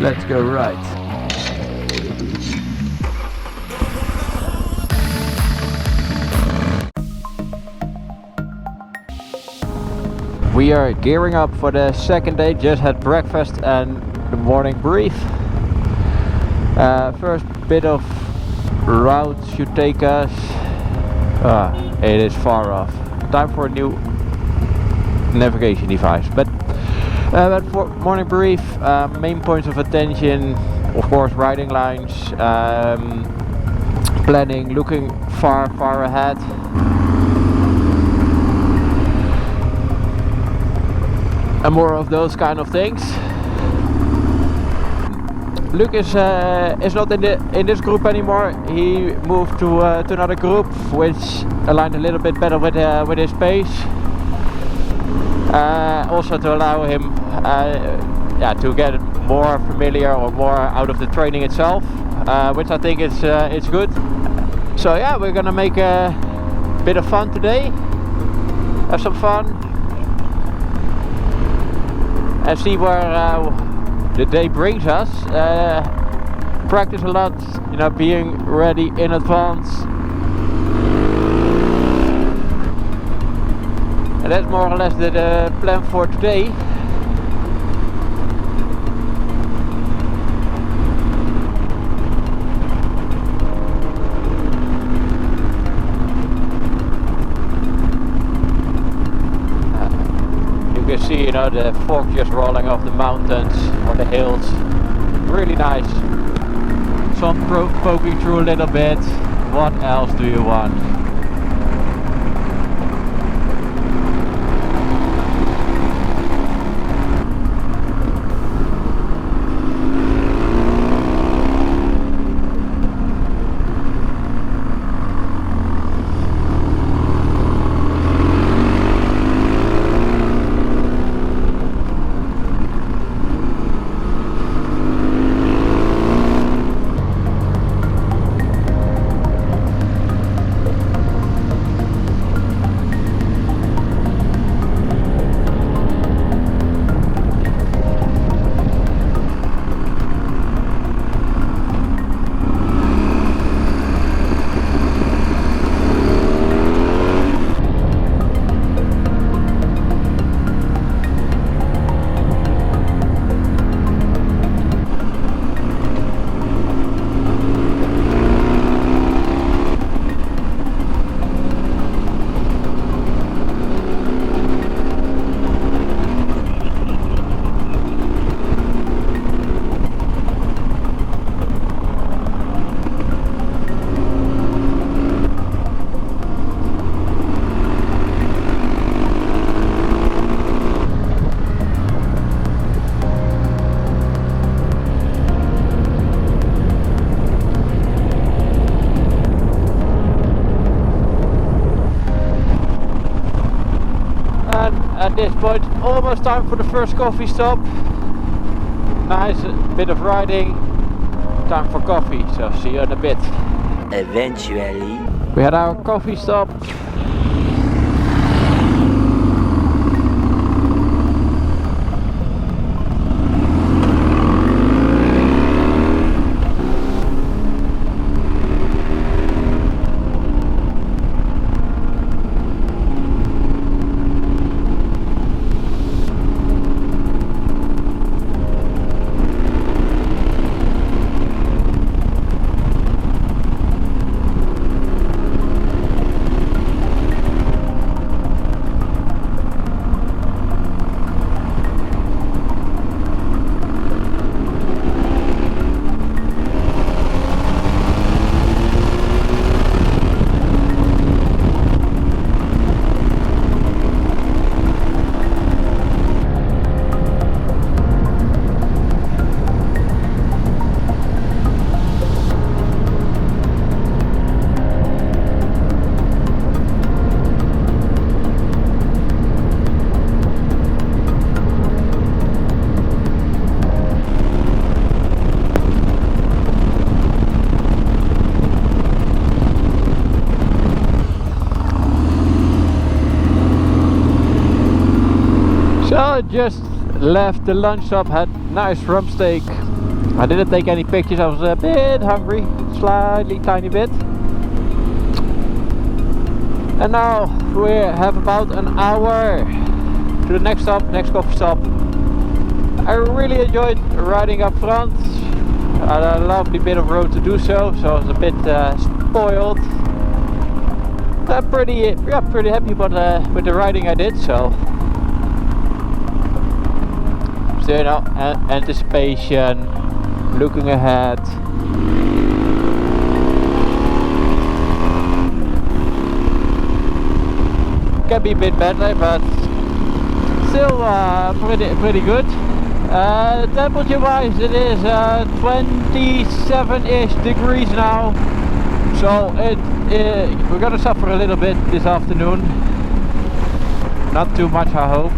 Let's go right. We are gearing up for the second day. Just had breakfast and the morning brief. First bit of route should take us. It is far off. Time for a new navigation device. But for morning brief, main points of attention, of course, riding lines, planning, looking far ahead. And more of those kind of things. Luke is not in this group anymore. He moved to another group, which aligned a little bit better with his pace. Also to allow him to get more familiar or more out of the training itself, which I think it's good. So yeah, we're gonna make a bit of fun today. Have some fun and see where the day brings us. Practice a lot, being ready in advance. And that's more or less the plan for today. You can see, the fog just rolling off the mountains or the hills. Really nice. Sun poking through a little bit. What else do you want? At this point, almost time for the first coffee stop. Nice bit of riding. Time for coffee, so see you in a bit. Eventually. We had our coffee stop. So I just left the lunch stop, had nice rump steak I didn't take any pictures, I was a bit hungry, slightly tiny bit. And now we have about an hour to the next stop, next coffee stop. I really enjoyed riding up front. I had a lovely bit of road to do so I was a bit spoiled. I'm pretty happy with the riding I did, so. Still, you know, anticipation, looking ahead. Can be a bit better, but still pretty good. Temperature wise, it is 27-ish degrees now, so we're gonna suffer a little bit this afternoon. Not too much, I hope.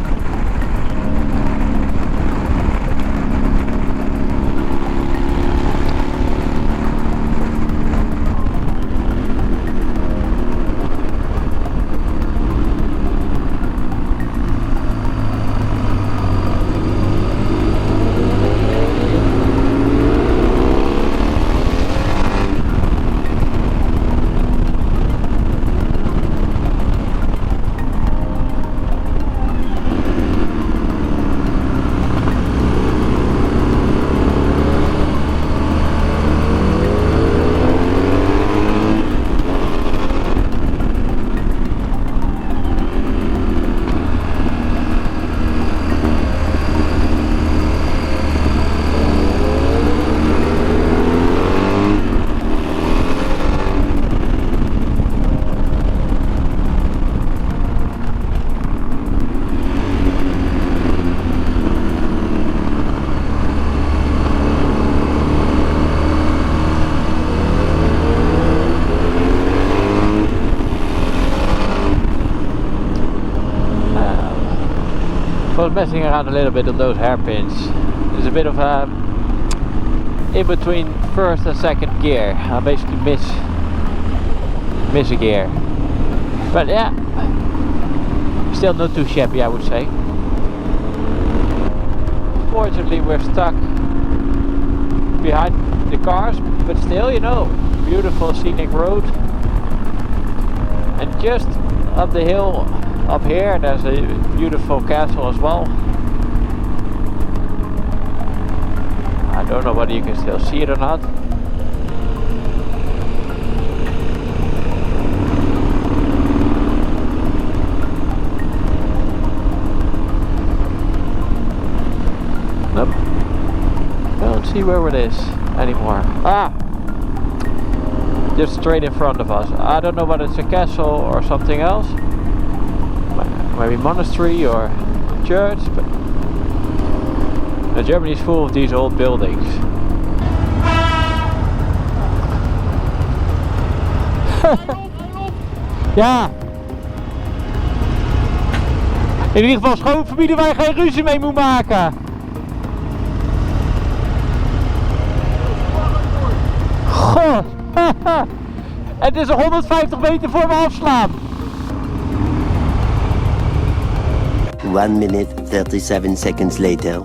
I was messing around a little bit on those hairpins. There's a bit of a in between first and second gear. I basically miss a gear, but yeah, still not too shabby, I would say. Fortunately, we're stuck behind the cars, but still, you know, beautiful scenic road. And just up the hill up here, there's a beautiful castle as well. I don't know whether you can still see it or not. Nope. Don't see where it is anymore. Ah! Just straight in front of us. I don't know whether it's a castle or something else. Maybe monastery or church, but Germany is full of these old buildings. Ja. In ieder geval schoonfamilie waar je geen ruzie mee moet maken. Goh. Het is 150 meter voor me afslaan. 1 minute 37 seconds later.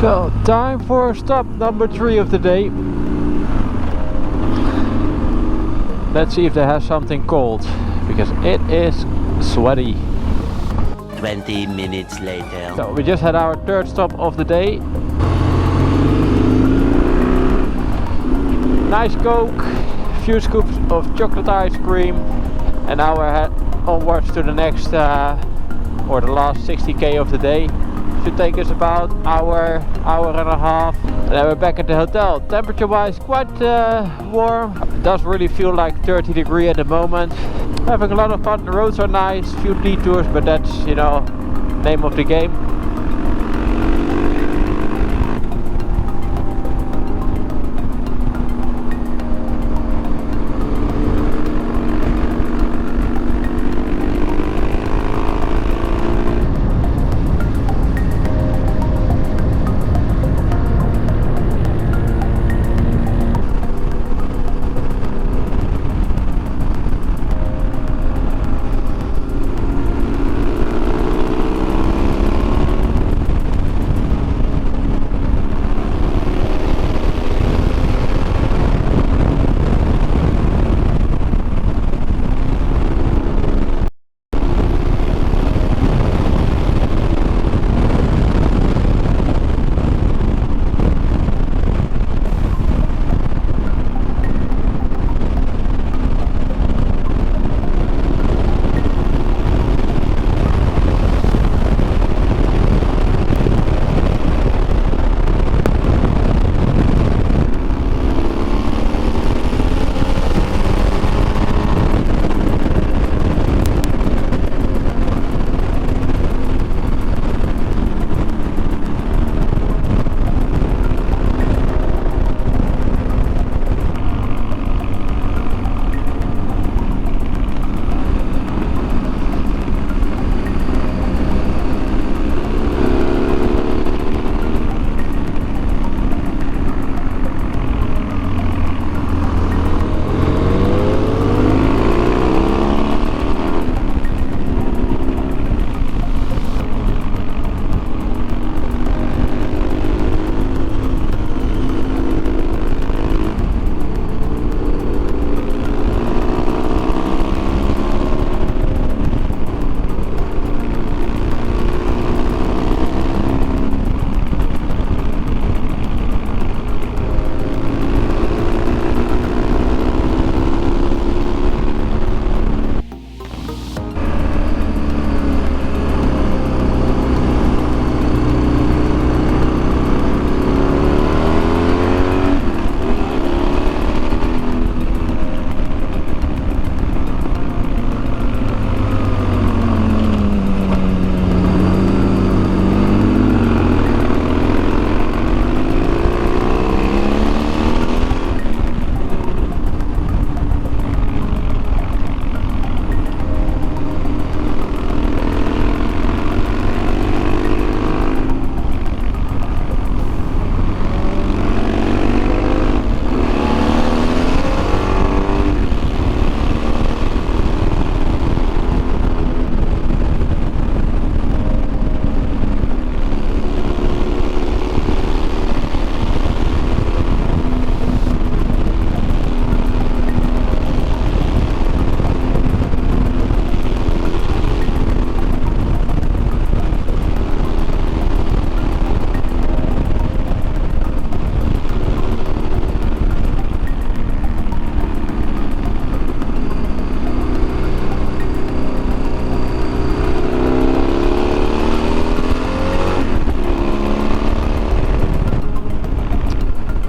So, time for stop number 3 of the day. Let's see if they have something cold, because it is sweaty. 20 minutes later. So, we just had our 3rd stop of the day. Nice Coke, few scoops of chocolate ice cream, and now we're onwards to the next, or the last 60k of the day. Should take us about hour and a half, and then we're back at the hotel. Temperature wise, quite warm. It does really feel like 30 degrees at the moment. Having a lot of fun. The roads are nice, few detours, but that's, you know, name of the game.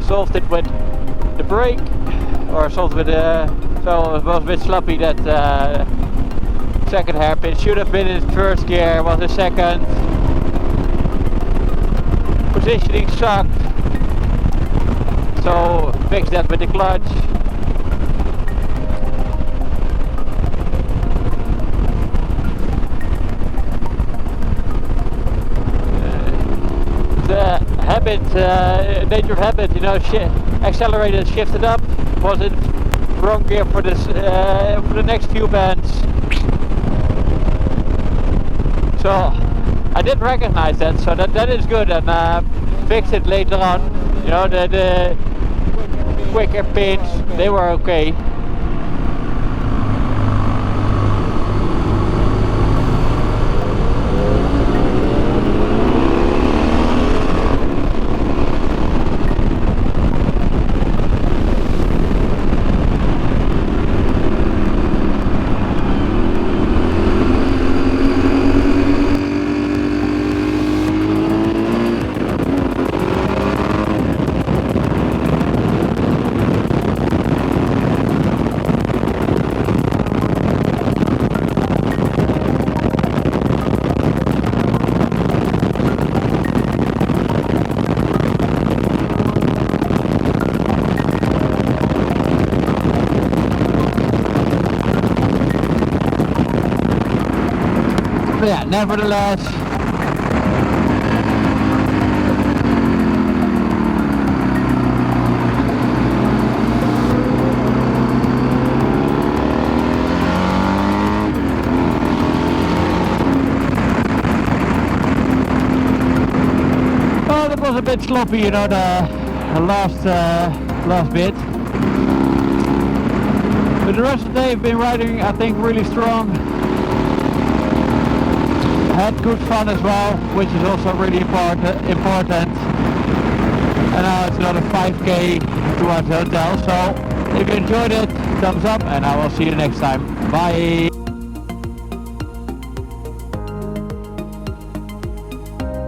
Solved it with the brake, or solved with so it was a bit sloppy that second hairpin. Should have been in first gear, was in second. Positioning sucked, so fix that with the clutch. Nature of habit, you know, accelerated, shifted up, was in wrong gear for this for the next few bands. So I did recognize that, so that is good, and fixed it later on. You know, the quicker pins, they were okay. nevertheless, well, it was a bit sloppy, you know, the last bit. But the rest of the day I've been riding, I think, really strong. Had good fun as well, which is also really important. And now it's another 5k towards the hotel. So if you enjoyed it, thumbs up, and I will see you next time. Bye.